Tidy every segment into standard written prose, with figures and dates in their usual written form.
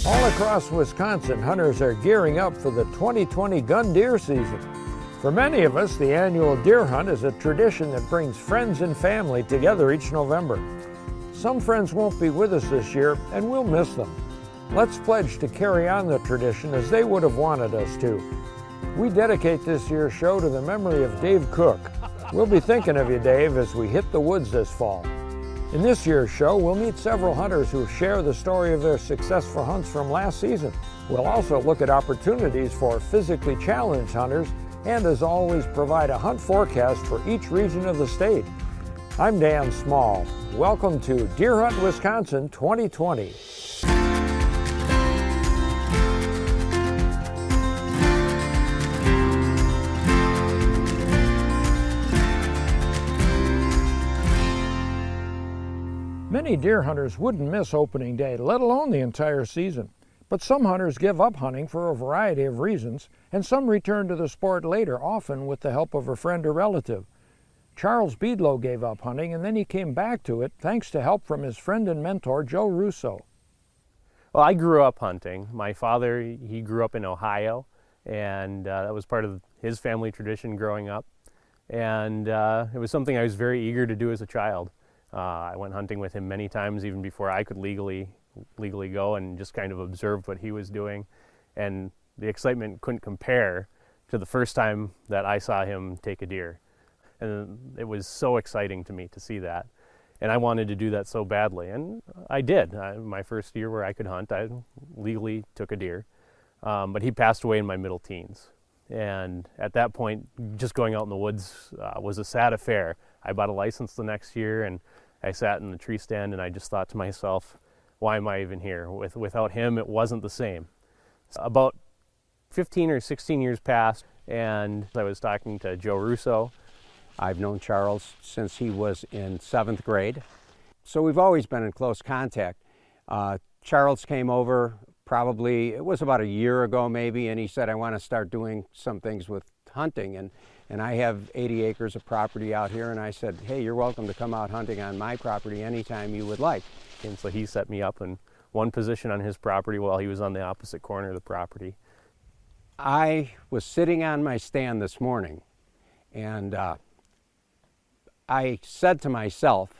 All across Wisconsin, hunters are gearing up for the 2020 gun deer season. For many of us, the annual deer hunt is a tradition that brings friends and family together each November. Some friends won't be with us this year, and we'll miss them. Let's pledge to carry on the tradition as they would have wanted us to. We dedicate this year's show to the memory of Dave Cook. We'll be thinking of you, Dave, as we hit the woods this fall. In this year's show, we'll meet several hunters who share the story of their successful hunts from last season. We'll also look at opportunities for physically challenged hunters and, as always, provide a hunt forecast for each region of the state. I'm Dan Small. Welcome to Deer Hunt Wisconsin 2020. Many deer hunters wouldn't miss opening day, let alone the entire season. But some hunters give up hunting for a variety of reasons, and some return to the sport later, often with the help of a friend or relative. Charles Beadlow gave up hunting, and then he came back to it thanks to help from his friend and mentor, Joe Russo. Well, I grew up hunting. My father, he grew up in Ohio, and that was part of his family tradition growing up. And it was something I was very eager to do as a child. I went hunting with him many times, even before I could legally go, and just kind of observed what he was doing. And the excitement couldn't compare to the first time that I saw him take a deer. And it was so exciting to me to see that. And I wanted to do that so badly, and I did. My first year where I could hunt, I legally took a deer. But he passed away in my middle teens. And at that point, just going out in the woods was a sad affair. I bought a license the next year, and I sat in the tree stand, and I just thought to myself, why am I even here? Without him, it wasn't the same. About 15 or 16 years passed, and I was talking to Joe Russo. I've known Charles since he was in 7th grade, so we've always been in close contact. Charles came over probably, it was about a year ago maybe, and he said, I want to start doing some things with hunting. And I have 80 acres of property out here, and I said, hey, you're welcome to come out hunting on my property anytime you would like. And so he set me up in one position on his property while he was on the opposite corner of the property. I was sitting on my stand this morning, and I said to myself,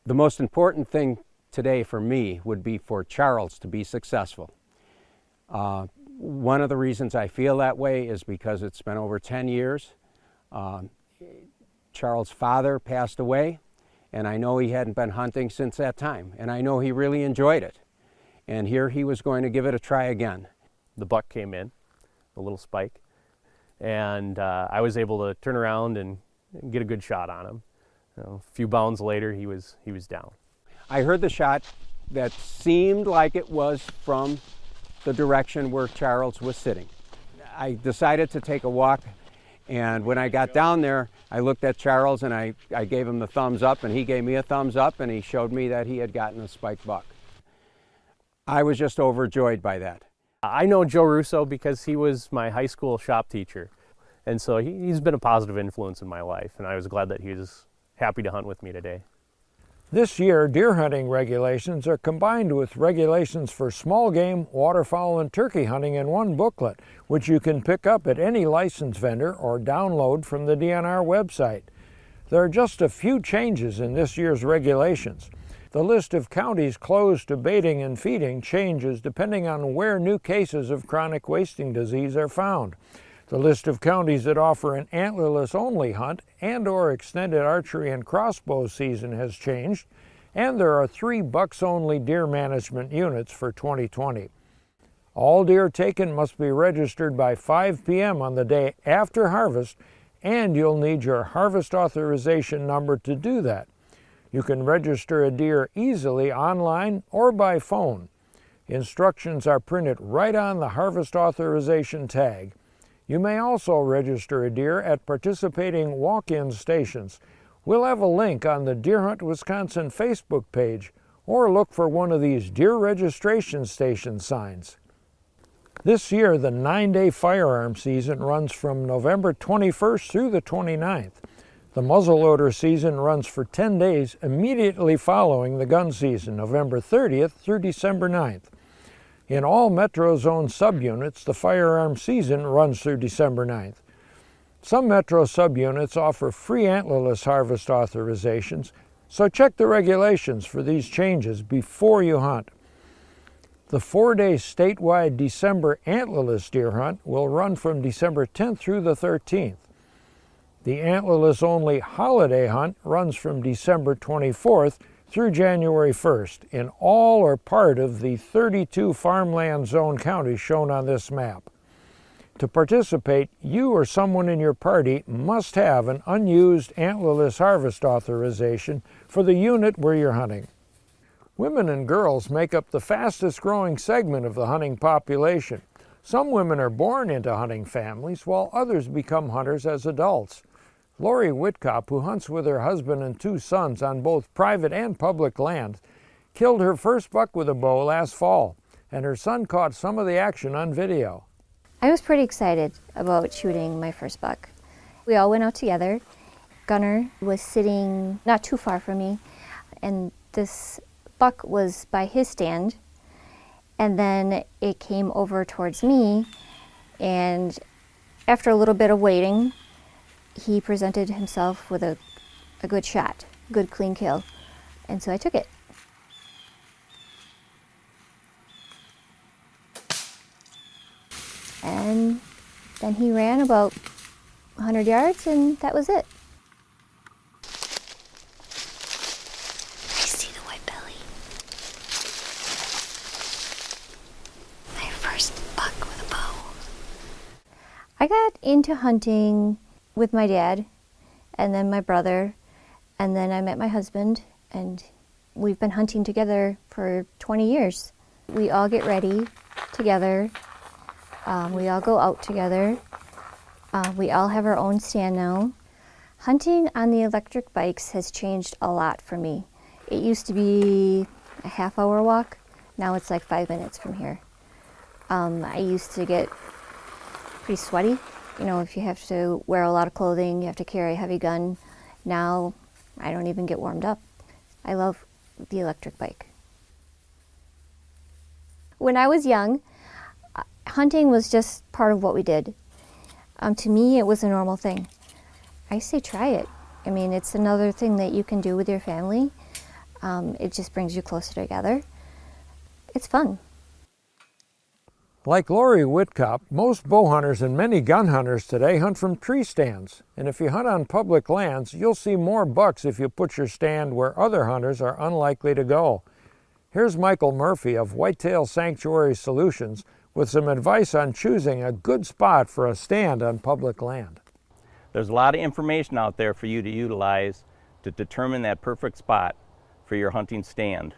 the most important thing today for me would be for Charles to be successful. One of the reasons I feel that way is because it's been over 10 years. Charles' father passed away, and I know he hadn't been hunting since that time, and I know he really enjoyed it. And here he was going to give it a try again. The buck came in, the little spike, and I was able to turn around and get a good shot on him. A few bounds later, he was down. I heard the shot that seemed like it was from the direction where Charles was sitting. I decided to take a walk, and when I got down there, I looked at Charles and I gave him the thumbs up, and he gave me a thumbs up, and he showed me that he had gotten a spiked buck. I was just overjoyed by that. I know Joe Russo because he was my high school shop teacher, and so he's been a positive influence in my life, and I was glad that he was happy to hunt with me today. This year, deer hunting regulations are combined with regulations for small game, waterfowl, and turkey hunting in one booklet, which you can pick up at any licensed vendor or download from the DNR website. There are just a few changes in this year's regulations. The list of counties closed to baiting and feeding changes depending on where new cases of chronic wasting disease are found. The list of counties that offer an antlerless only hunt and or extended archery and crossbow season has changed, and there are 3 bucks only deer management units for 2020. All deer taken must be registered by 5 p.m. on the day after harvest, and you'll need your harvest authorization number to do that. You can register a deer easily online or by phone. Instructions are printed right on the harvest authorization tag. You may also register a deer at participating walk-in stations. We'll have a link on the Deer Hunt Wisconsin Facebook page, or look for one of these deer registration station signs. This year, the 9-day firearm season runs from November 21st through the 29th. The muzzleloader season runs for 10 days immediately following the gun season, November 30th through December 9th. In all Metro Zone subunits, the firearm season runs through December 9th. Some Metro subunits offer free antlerless harvest authorizations, so check the regulations for these changes before you hunt. The 4-day statewide December antlerless deer hunt will run from December 10th through the 13th. The antlerless only holiday hunt runs from December 24th through January 1st in all or part of the 32 farmland zone counties shown on this map. To participate, you or someone in your party must have an unused antlerless harvest authorization for the unit where you're hunting. Women and girls make up the fastest growing segment of the hunting population. Some women are born into hunting families, while others become hunters as adults. Lori Whitcop, who hunts with her husband and 2 sons on both private and public land, killed her first buck with a bow last fall, and her son caught some of the action on video. I was pretty excited about shooting my first buck. We all went out together. Gunner was sitting not too far from me, and this buck was by his stand, and then it came over towards me, and after a little bit of waiting, he presented himself with a good shot, good clean kill, and so I took it. And then he ran about 100 yards, and that was it. I see the white belly. My first buck with a bow. I got into hunting with my dad, and then my brother, and then I met my husband, and we've been hunting together for 20 years. We all get ready together. We all go out together. We all have our own stand now. Hunting on the electric bikes has changed a lot for me. It used to be a half-hour walk. Now it's like 5 minutes from here. I used to get pretty sweaty. You know, if you have to wear a lot of clothing, you have to carry a heavy gun. Now I don't even get warmed up. I love the electric bike. When I was young, hunting was just part of what we did. To me, it was a normal thing. I say try it. I mean, it's another thing that you can do with your family. It just brings you closer together. It's fun. Like Lori Whitcop, most bow hunters and many gun hunters today hunt from tree stands. And if you hunt on public lands, you'll see more bucks if you put your stand where other hunters are unlikely to go. Here's Michael Murphy of Whitetail Sanctuary Solutions with some advice on choosing a good spot for a stand on public land. There's a lot of information out there for you to utilize to determine that perfect spot for your hunting stand.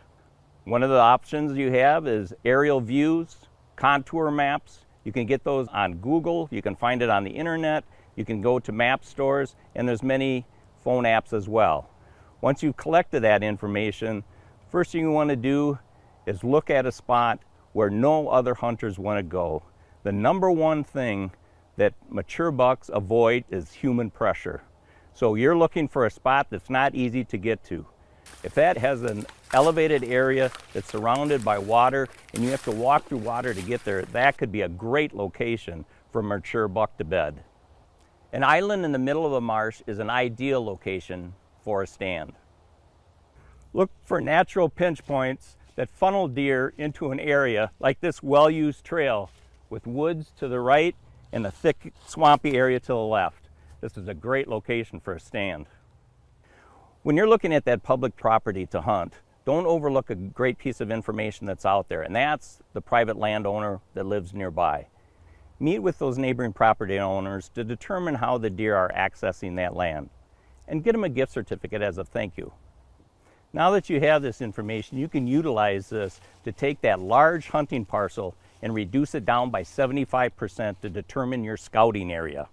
One of the options you have is aerial views, contour maps. You can get those on Google, you can find it on the internet, you can go to map stores, and there's many phone apps as well. Once you've collected that information, first thing you want to do is look at a spot where no other hunters want to go. The number one thing that mature bucks avoid is human pressure. So you're looking for a spot that's not easy to get to. If that has an elevated area that's surrounded by water and you have to walk through water to get there, that could be a great location for a mature buck to bed. An island in the middle of a marsh is an ideal location for a stand. Look for natural pinch points that funnel deer into an area like this well-used trail with woods to the right and a thick swampy area to the left. This is a great location for a stand. When you're looking at that public property to hunt, don't overlook a great piece of information that's out there, and that's the private landowner that lives nearby. Meet with those neighboring property owners to determine how the deer are accessing that land, and get them a gift certificate as a thank you. Now that you have this information, you can utilize this to take that large hunting parcel and reduce it down by 75% to determine your scouting area.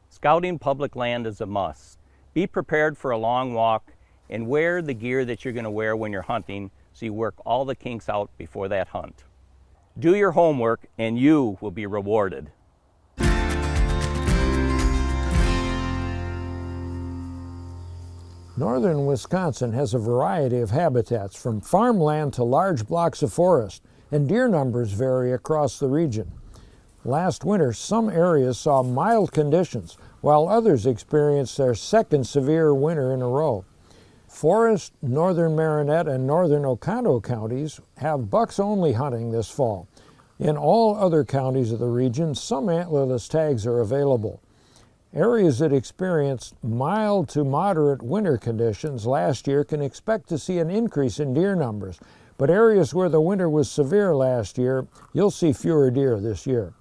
Scouting public land is a must. Be prepared for a long walk and wear the gear that you're going to wear when you're hunting so you work all the kinks out before that hunt. Do your homework and you will be rewarded. Northern Wisconsin has a variety of habitats, from farmland to large blocks of forest. and deer numbers vary across the region. Last winter, some areas saw mild conditions, while others experienced their second severe winter in a row. Forest, northern Marinette, and northern Oconto counties have bucks-only hunting this fall. In all other counties of the region, some antlerless tags are available. Areas that experienced mild to moderate winter conditions last year can expect to see an increase in deer numbers, but areas where the winter was severe last year, you'll see fewer deer this year.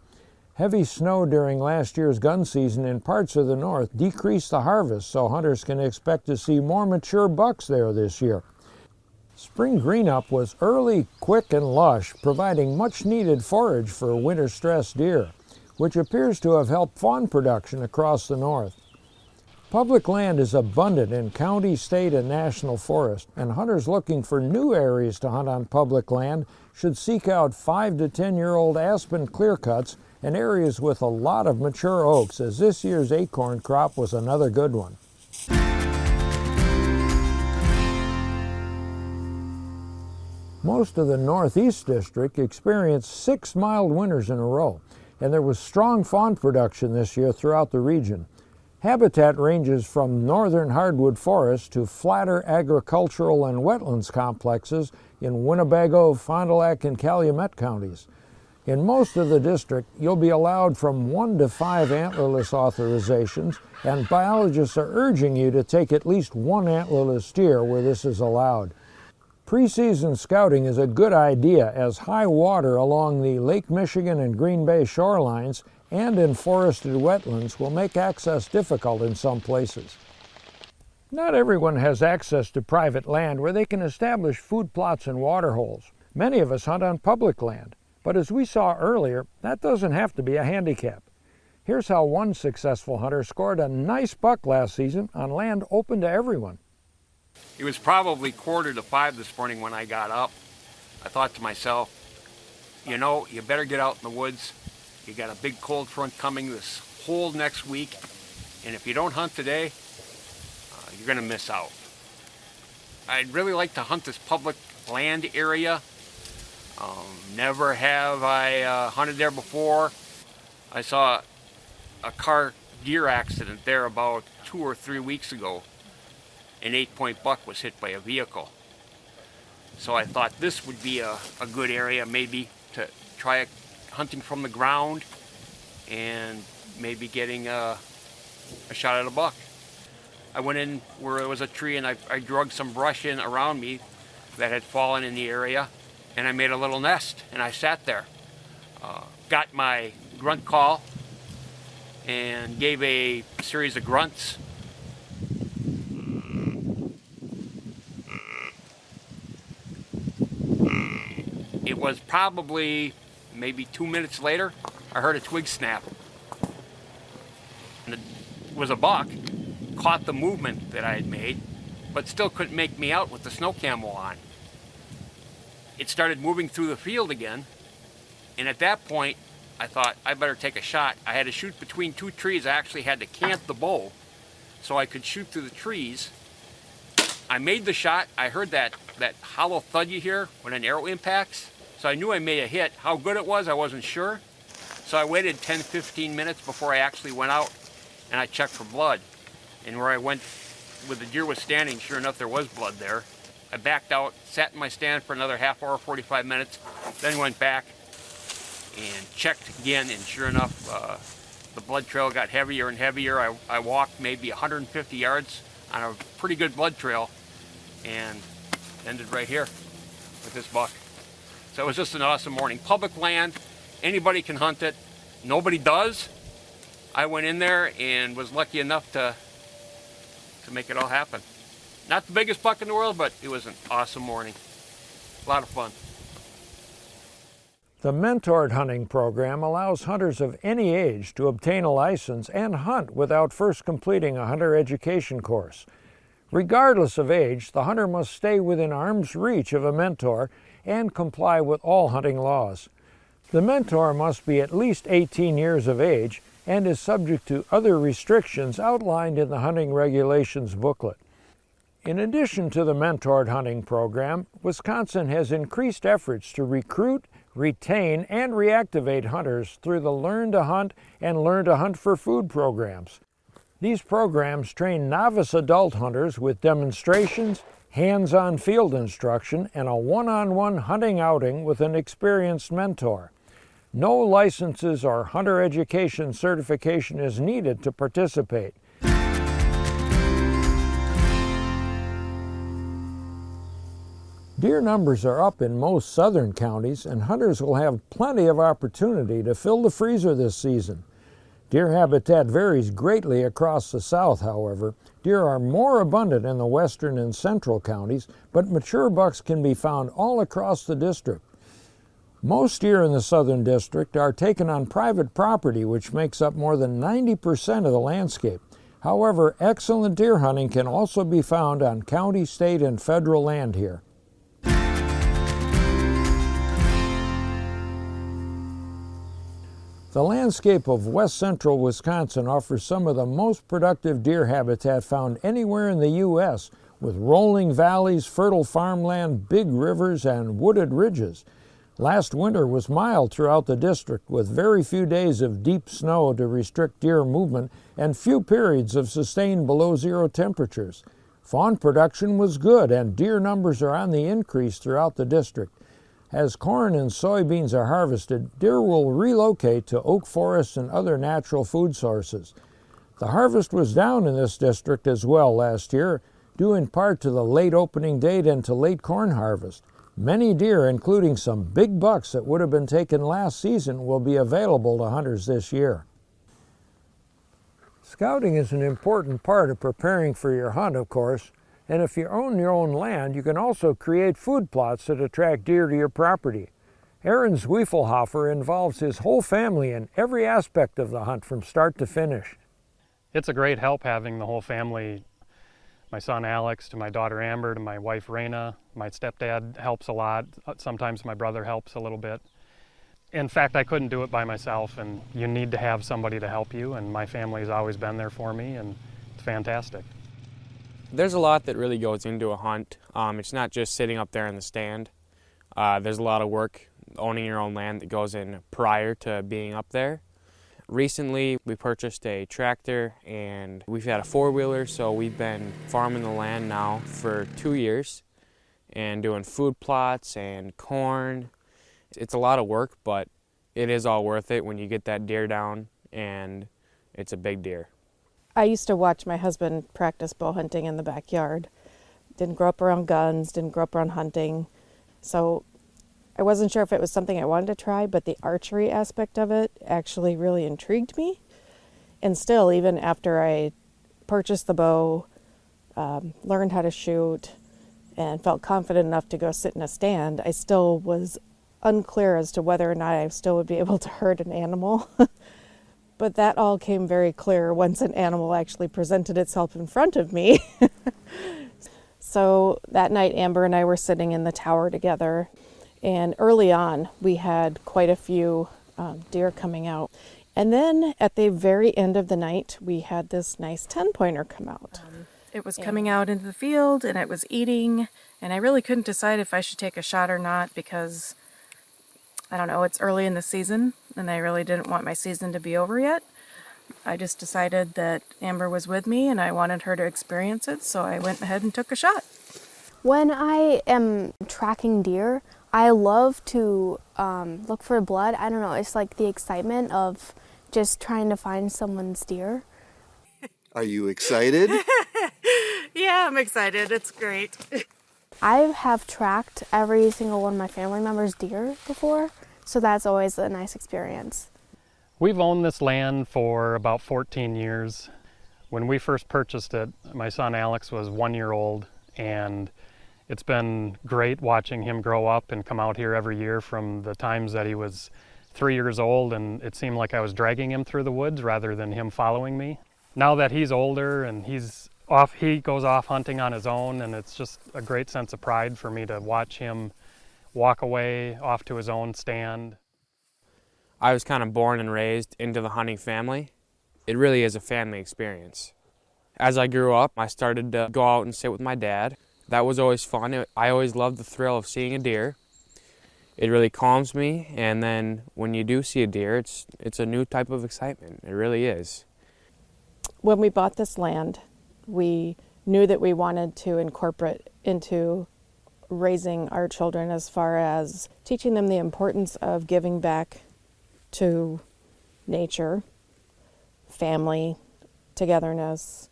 Heavy snow during last year's gun season in parts of the north decreased the harvest, so hunters can expect to see more mature bucks there this year. Spring greenup was early, quick, and lush, providing much-needed forage for winter-stressed deer, which appears to have helped fawn production across the north. Public land is abundant in county, state, and national forest, and hunters looking for new areas to hunt on public land should seek out 5 to 10-year-old aspen clearcuts and areas with a lot of mature oaks, as this year's acorn crop was another good one. Most of the Northeast District experienced 6 mild winters in a row, and there was strong fawn production this year throughout the region. Habitat ranges from northern hardwood forests to flatter agricultural and wetlands complexes in Winnebago, Fond du Lac, and Calumet counties. In most of the district, you'll be allowed from 1 to 5 antlerless authorizations, and biologists are urging you to take at least 1 antlerless deer where this is allowed. Pre-season scouting is a good idea, as high water along the Lake Michigan and Green Bay shorelines and in forested wetlands will make access difficult in some places. Not everyone has access to private land where they can establish food plots and water holes. Many of us hunt on public land, but as we saw earlier, that doesn't have to be a handicap. Here's how one successful hunter scored a nice buck last season on land open to everyone. It was probably 4:45 this morning when I got up. I thought to myself, you know, you better get out in the woods. You got a big cold front coming this whole next week, and if you don't hunt today, you're going to miss out. I'd really like to hunt this public land area. Never have I hunted there before. I saw a car deer accident there about 2 or 3 weeks ago. An 8-point buck was hit by a vehicle. So I thought this would be a good area maybe to try hunting from the ground and maybe getting a shot at a buck. I went in where there was a tree and I drug some brush in around me that had fallen in the area, and I made a little nest and I sat there. Got my grunt call and gave a series of grunts. It was probably maybe 2 minutes later, I heard a twig snap. And it was a buck, caught the movement that I had made, but still couldn't make me out with the snow camo on. It started moving through the field again, and at that point, I thought I better take a shot. I had to shoot between 2 trees. I actually had to cant the bow so I could shoot through the trees. I made the shot. I heard that hollow thud you hear when an arrow impacts. So I knew I made a hit. How good it was, I wasn't sure. So I waited 10-15 minutes before I actually went out and I checked for blood. And where I went, where the deer was standing, sure enough, there was blood there. I backed out, sat in my stand for another half hour, 45 minutes, then went back and checked again, and sure enough, the blood trail got heavier and heavier. I walked maybe 150 yards on a pretty good blood trail and ended right here with this buck. So it was just an awesome morning. Public land, anybody can hunt it. Nobody does. I went in there and was lucky enough to make it all happen. Not the biggest buck in the world, but it was an awesome morning. A lot of fun. The Mentored Hunting Program allows hunters of any age to obtain a license and hunt without first completing a hunter education course. Regardless of age, the hunter must stay within arm's reach of a mentor and comply with all hunting laws. The mentor must be at least 18 years of age and is subject to other restrictions outlined in the Hunting Regulations booklet. In addition to the Mentored Hunting Program, Wisconsin has increased efforts to recruit retain, and reactivate hunters through the Learn to Hunt and Learn to Hunt for Food programs. These programs train novice adult hunters with demonstrations, hands-on field instruction, and a one-on-one hunting outing with an experienced mentor. No licenses or hunter education certification is needed to participate. Deer numbers are up in most southern counties, and hunters will have plenty of opportunity to fill the freezer this season. Deer habitat varies greatly across the South, however. Deer are more abundant in the western and central counties, but mature bucks can be found all across the district. Most deer in the southern district are taken on private property, which makes up more than 90% of the landscape. However, excellent deer hunting can also be found on county, state, and federal land here. The landscape of west central Wisconsin offers some of the most productive deer habitat found anywhere in the U.S., with rolling valleys, fertile farmland, big rivers, and wooded ridges. Last winter was mild throughout the district, with very few days of deep snow to restrict deer movement and few periods of sustained below-zero temperatures. Fawn production was good, and deer numbers are on the increase throughout the district. As corn and soybeans are harvested, deer will relocate to oak forests and other natural food sources. The harvest was down in this district as well last year, due in part to the late opening date and to late corn harvest. Many deer, including some big bucks that would have been taken last season, will be available to hunters this year. Scouting is an important part of preparing for your hunt, of course. And if you own your own land, you can also create food plots that attract deer to your property. Aaron Zwiefelhofer involves his whole family in every aspect of the hunt from start to finish. It's a great help having the whole family, my son Alex to my daughter Amber to my wife Raina. My stepdad helps a lot. Sometimes my brother helps a little bit. In fact, I couldn't do it by myself, and you need to have somebody to help you, and my family has always been there for me, and it's fantastic. There's a lot that really goes into a hunt. It's not just sitting up there in the stand. There's a lot of work owning your own land that goes in prior to being up there. Recently, we purchased a tractor and we've had a four-wheeler, so we've been farming the land now for 2 years and doing food plots and corn. It's a lot of work, but it is all worth it when you get that deer down, and it's a big deer. I used to watch my husband practice bow hunting in the backyard. Didn't grow up around guns, didn't grow up around hunting. So I wasn't sure if it was something I wanted to try, but the archery aspect of it actually really intrigued me. And still, even after I purchased the bow, learned how to shoot, and felt confident enough to go sit in a stand, I still was unclear as to whether or not I still would be able to hurt an animal. But that all came very clear once an animal actually presented itself in front of me. So that night, Amber and I were sitting in the tower together, and early on, we had quite a few deer coming out. And then at the very end of the night, we had this nice 10-pointer come out. It was coming out into the field, and it was eating, and I really couldn't decide if I should take a shot or not because, I don't know, it's early in the season, and I really didn't want my season to be over yet. I just decided that Amber was with me, and I wanted her to experience it, so I went ahead and took a shot. When I am tracking deer, I love to look for blood. I don't know, it's like the excitement of just trying to find someone's deer. Are you excited? Yeah, I'm excited. It's great. I have tracked every single one of my family members' deer before, so that's always a nice experience. We've owned this land for about 14 years. When we first purchased it, my son Alex was 1 year old, and it's been great watching him grow up and come out here every year from the times that he was 3 years old, and it seemed like I was dragging him through the woods rather than him following me. Now that he's older and he goes off hunting on his own, and it's just a great sense of pride for me to watch him walk away off to his own stand. I was kind of born and raised into the hunting family. It really is a family experience. As I grew up, I started to go out and sit with my dad. That was always fun. I always loved the thrill of seeing a deer. it really calms me. And then when you do see a deer, it's a new type of excitement. It really is. When we bought this land, we knew that we wanted to incorporate into raising our children as far as teaching them the importance of giving back to nature, family, togetherness,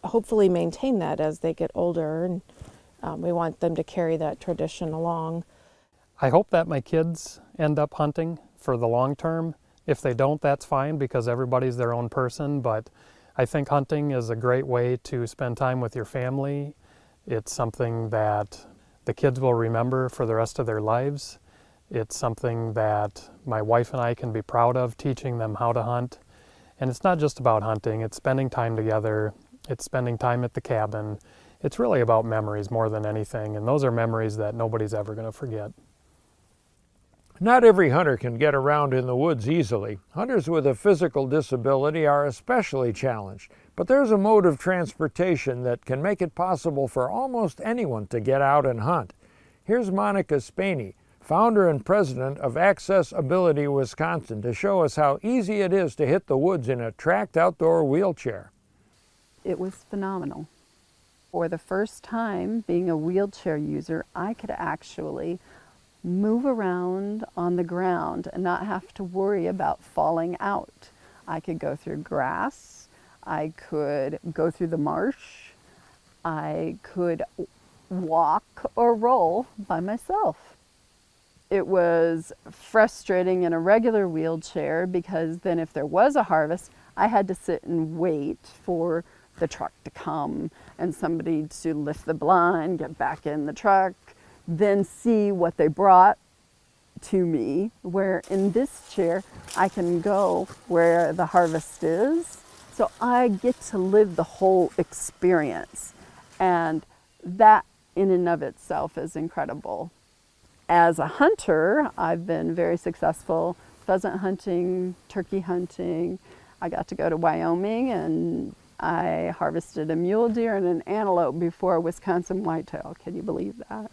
hopefully maintain that as they get older, and we want them to carry that tradition along. I hope that my kids end up hunting for the long term. If they don't, that's fine, because everybody's their own person, but I think hunting is a great way to spend time with your family. It's something that the kids will remember for the rest of their lives. It's something that my wife and I can be proud of, teaching them how to hunt. And it's not just about hunting, it's spending time together, it's spending time at the cabin. It's really about memories more than anything, and those are memories that nobody's ever going to forget. Not every hunter can get around in the woods easily. Hunters with a physical disability are especially challenged, but there's a mode of transportation that can make it possible for almost anyone to get out and hunt. Here's Monica Spaney, founder and president of Access Ability Wisconsin, to show us how easy it is to hit the woods in a tracked outdoor wheelchair. It was phenomenal. For the first time, being a wheelchair user, I could actually move around on the ground and not have to worry about falling out. I could go through grass, I could go through the marsh, I could walk or roll by myself. It was frustrating in a regular wheelchair because then if there was a harvest, I had to sit and wait for the truck to come and somebody to lift the blind, get back in the truck, then see what they brought to me, where in this chair I can go where the harvest is. So I get to live the whole experience, and that in and of itself is incredible. As a hunter, I've been very successful pheasant hunting, turkey hunting. I got to go to Wyoming and I harvested a mule deer and an antelope before a Wisconsin whitetail. Can you believe that?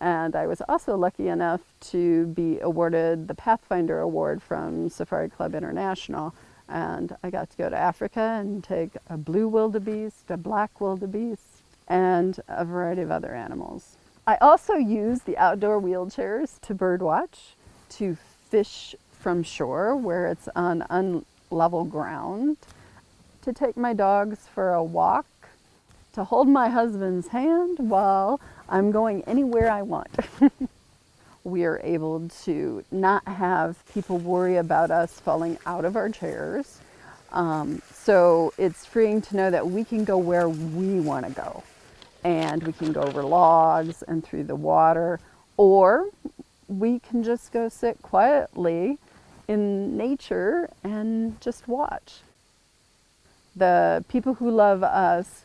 And I was also lucky enough to be awarded the Pathfinder Award from Safari Club International. And I got to go to Africa and take a blue wildebeest, a black wildebeest, and a variety of other animals. I also use the outdoor wheelchairs to birdwatch, to fish from shore where it's on unlevel ground, to take my dogs for a walk, to hold my husband's hand while I'm going anywhere I want. We are able to not have people worry about us falling out of our chairs. So it's freeing to know that we can go where we want to go. And we can go over logs and through the water, or we can just go sit quietly in nature and just watch. The people who love us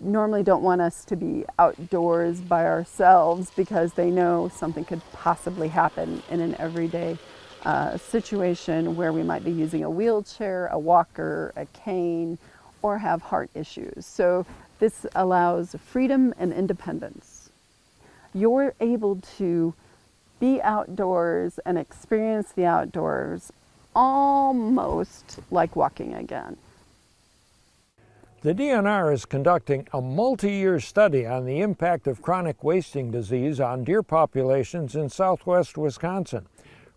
normally don't want us to be outdoors by ourselves because they know something could possibly happen in an everyday situation where we might be using a wheelchair, a walker, a cane, or have heart issues. So this allows freedom and independence. You're able to be outdoors and experience the outdoors almost like walking again. The DNR is conducting a multi-year study on the impact of chronic wasting disease on deer populations in southwest Wisconsin.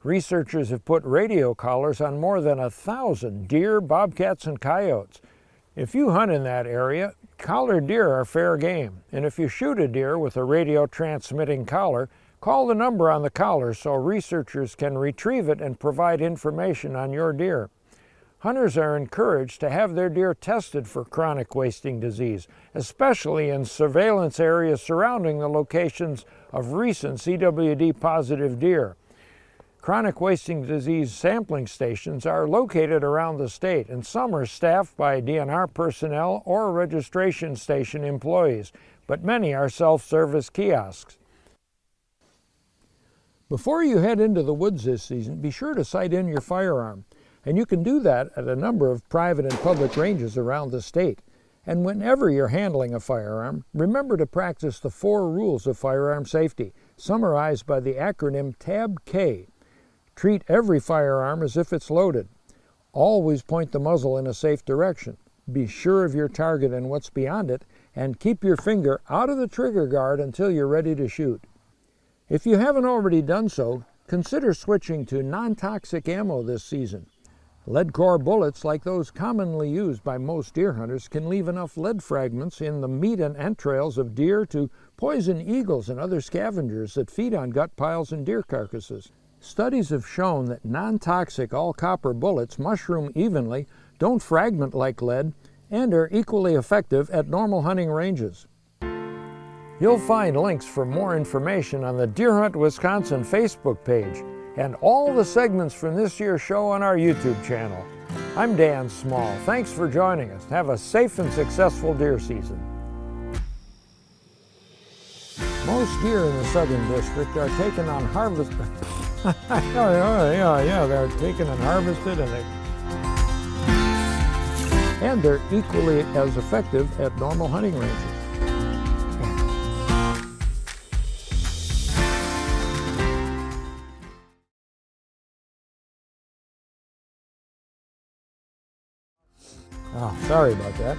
Researchers have put radio collars on more than 1,000 deer, bobcats, and coyotes. If you hunt in that area, collared deer are fair game. And if you shoot a deer with a radio transmitting collar, call the number on the collar so researchers can retrieve it and provide information on your deer. Hunters are encouraged to have their deer tested for chronic wasting disease, especially in surveillance areas surrounding the locations of recent CWD-positive deer. Chronic wasting disease sampling stations are located around the state, and some are staffed by DNR personnel or registration station employees, but many are self-service kiosks. Before you head into the woods this season, be sure to sight in your firearm. And you can do that at a number of private and public ranges around the state. And whenever you're handling a firearm, remember to practice the 4 rules of firearm safety. summarized by the acronym TAB-K. Treat every firearm as if it's loaded. Always point the muzzle in a safe direction. Be sure of your target and what's beyond it, and keep your finger out of the trigger guard until you're ready to shoot. If you haven't already done so, consider switching to non-toxic ammo this season. Lead core bullets, like those commonly used by most deer hunters, can leave enough lead fragments in the meat and entrails of deer to poison eagles and other scavengers that feed on gut piles and deer carcasses. Studies have shown that non-toxic all-copper bullets mushroom evenly, don't fragment like lead, and are equally effective at normal hunting ranges. You'll find links for more information on the Deer Hunt Wisconsin Facebook page and all the segments from this year's show on our YouTube channel. I'm Dan Small. Thanks for joining us. Have a safe and successful deer season. Most deer in the Southern District are taken on harvest. They're taken and harvested, and they're equally as effective at normal hunting ranges. Oh, sorry about that.